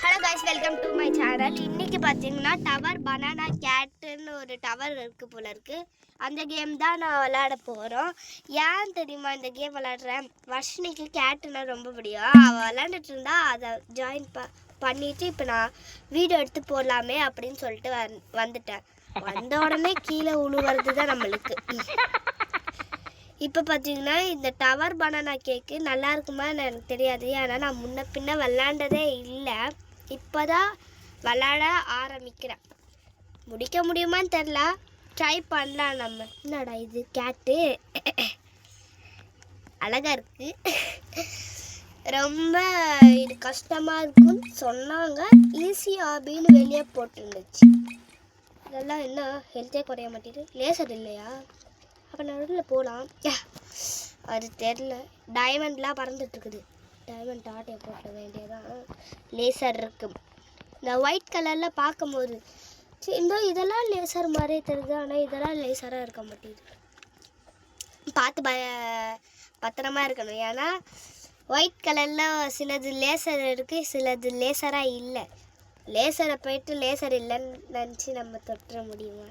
Hello guys, welcome to my channel. இன்னைக்கு பார்த்தீங்கன்னா tower banana கேட்டுன்னு ஒரு டவர் இருக்குது போல இருக்குது. அந்த கேம் தான் நான் விளையாட போகிறோம். ஏன் தெரியுமா இந்த கேம் விளையாடுறேன்? வர்ஷினிக்கு கேட்டுன்னா ரொம்ப பிடிக்கும். அவள் விளையாண்டுட்டு இருந்தா அதை ஜாயின் பண்ணிவிட்டு இப்போ நான் வீடியோ எடுத்து போடலாமே அப்படின்னு சொல்லிட்டு வந்துட்டேன். வந்த உடனே கீழே உழுவுறது தான் நம்மளுக்கு. இப்போ பார்த்தீங்கன்னா இந்த டவர் பனானா கேக்கு நல்லா இருக்குமா எனக்கு தெரியாது. ஏன்னா நான் முன்ன பின்ன விளாண்டதே இல்லை. இப்போ தான் விளாட ஆரம்பிக்கிறேன். முடிக்க முடியுமான்னு தெரில, ட்ரை பண்ணலாம் நம்ம. என்னடா இது கேட்டு அழகாக இருக்குது. ரொம்ப இது கஷ்டமாக இருக்குன்னு சொன்னாங்க. ஈஸி ஆபின்னு வெளியே போட்டுருந்துச்சு. இதெல்லாம் என்ன ஹெல்த்தே குறைய மாட்டேங்குது. லேசர் இல்லையா? அப்போ நடுவில் போகலாம். அது தெரில. டைமண்ட்லாம் பறந்துட்டுருக்குது. டைமண்ட் ஆட்டையை போட்ட வேண்டியதான். லேசர் இருக்குது. இந்த ஒயிட் கலரில் பார்க்கும்போது இதெல்லாம் லேசர் மாதிரியே தெரியுது. ஆனால் இதெல்லாம் லேசராக இருக்க மாட்டேங்குது. பார்த்து பத்திரமா இருக்கணும். ஏன்னா ஒயிட் கலரில் சிலது லேசர் இருக்குது, சிலது லேசராக இல்லை. லேசரை போயிட்டு லேசர் இல்லைன்னு நினச்சி நம்ம தொட்டுற முடியுமா?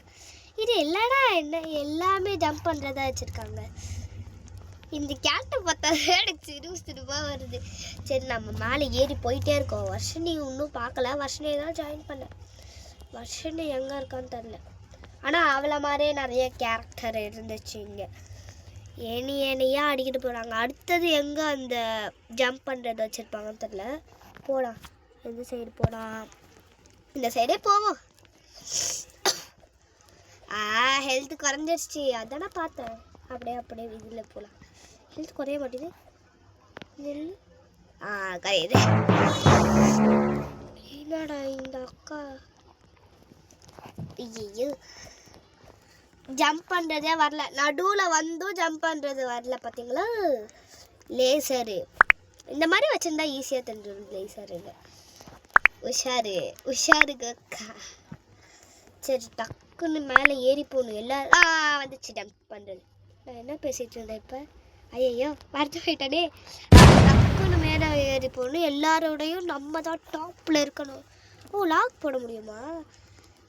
இது இல்லைனா என்ன, எல்லாமே ஜம்ப் பண்ணுறதா வச்சுருக்காங்க. இந்த கேட்டை பார்த்தாலே எனக்கு சிறுபா வருது. சரி, நம்ம மேலே ஏறி போயிட்டே இருக்கோம். வர்ஷினி இன்னும் பார்க்கல. வர்ஷினியை தான் ஜாயின் பண்ணேன். வர்ஷினி எங்கே இருக்கான்னு தெரில. ஆனால் அவளை மாதிரியே நிறைய கேரக்டர் இருந்துச்சு. இங்கே ஏனியாக அடிக்கிட்டு போகிறாங்க. அடுத்தது எங்கே அந்த ஜம்ப் பண்ணுறதை வச்சுருப்பாங்கன்னு தெரில. போகலாம். எந்த சைடு போகலாம்? இந்த சைடே போவோம். ஹெல்த் குறைஞ்சிருச்சு, அதானே பார்த்தேன். அப்படியே இதில் போகலாம். ஹெல்த் குறைய மாட்டேது. குறையுது. என்னடா இந்த அக்கா ஐயோ ஜம்ப் பண்ணுறதே வரல. நடுவில் வந்தும் ஜம்ப் பண்ணுறது வரல. பார்த்தீங்களா? லேசரு இந்த மாதிரி வச்சுருந்தா ஈஸியாக தெரிஞ்சிடும். லேசர் இல்லை. உஷாருக்கு அக்கா. சரி, டக்குன்னு மேலே ஏறி போகணும். எல்லாரும் வந்துச்சு ஜம்ப் பண்ணுறது. நான் என்ன பேசிகிட்டு இருந்தேன் இப்போ? ஐயோ மறந்து போயிட்டானே. டக்குன்னு மேலே ஏறி போகணும். எல்லாரோடையும் நம்ம தான் டாப்பில் இருக்கணும். ஓ, லாக் போட முடியுமா?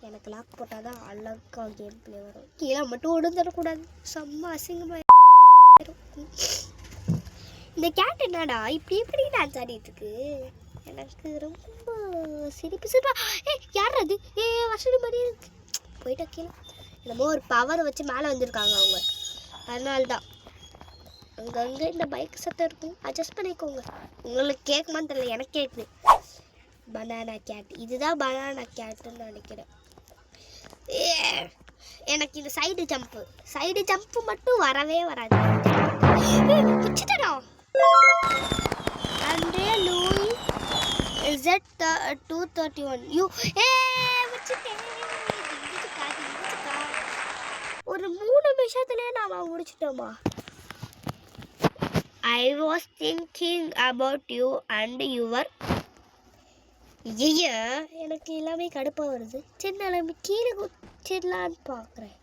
எனக்கு லாக் போட்டால் தான் அழகாக கேம் பிளே வரும். கீழே மட்டும் ஒடுந்துடக்கூடாது. செம்ம அசிங்கமாக. இந்த கேட் என்னடா இப்படி டான்ஸ் ஆடிட்டுருக்கு? எனக்கு ரொம்ப சிரிப்பா. யார் அது? வசதி மாதிரியே இருக்கு. போயிட்டா கீழே. என்னமோ ஒரு பவர் வச்சு மேலே வந்திருக்காங்க அவங்க. அதனால்தான் அங்கங்கே இந்த பைக் சத்தம் இருக்கும். அட்ஜஸ்ட் பண்ணிக்கோங்க. உங்களுக்கு கேட்குமான்னு தெரியல, எனக்கு கேட்குது. Banana gate. இதுதான் பனானா கேட்டுன்னு நினைக்கிறேன். எனக்கு இந்த சைடு ஜம்ப்பு மட்டும் வரவே வராது. வச்சுட்டா அண்ட்ரே லூயி Z231 வச்சுட்டேன். ஒரு 3 நிமிஷத்துலேயே நாம் முடிச்சிட்டோமா? I was thinking about you and your எனக்கு எல்லாமே கடுப்பாக வருது. சரி, நான் கீழே குச்சிடலான்னு பார்க்குறேன்.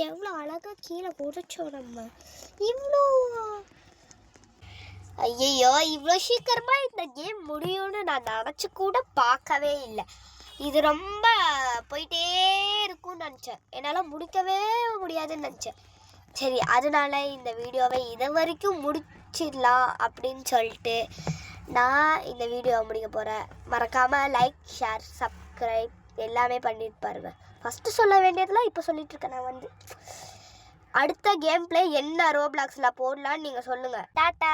எவ்வளோ அழகாக கீழே குடிச்சோம் நம்ம. இவ்வளோ சீக்கிரமாக இந்த கேம் முடியும்னு நான் நினச்சி கூட பார்க்கவே இல்லை. இது ரொம்ப போயிட்டே இருக்கும்னு நினச்சேன். என்னால் முடிக்கவே முடியாதுன்னு நினச்சேன். சரி, அதனால இந்த வீடியோவை இதை வரைக்கும் முடிச்சிடலாம் அப்படின்னு சொல்லிட்டு நான் இந்த வீடியோவை முடிக்க போகிறேன். மறக்காமல் லைக், ஷேர், சப்ஸ்கிரைப் எல்லாமே பண்ணிட்டு பாருங்கள். ஃபஸ்ட்டு சொல்ல வேண்டியதெல்லாம் இப்போ சொல்லிகிட்ருக்கேன். நான் அடுத்த கேம் பிளே என்ன ரோப்ளாக்ஸில் போடலான்னு நீங்கள் சொல்லுங்கள். டாட்டா.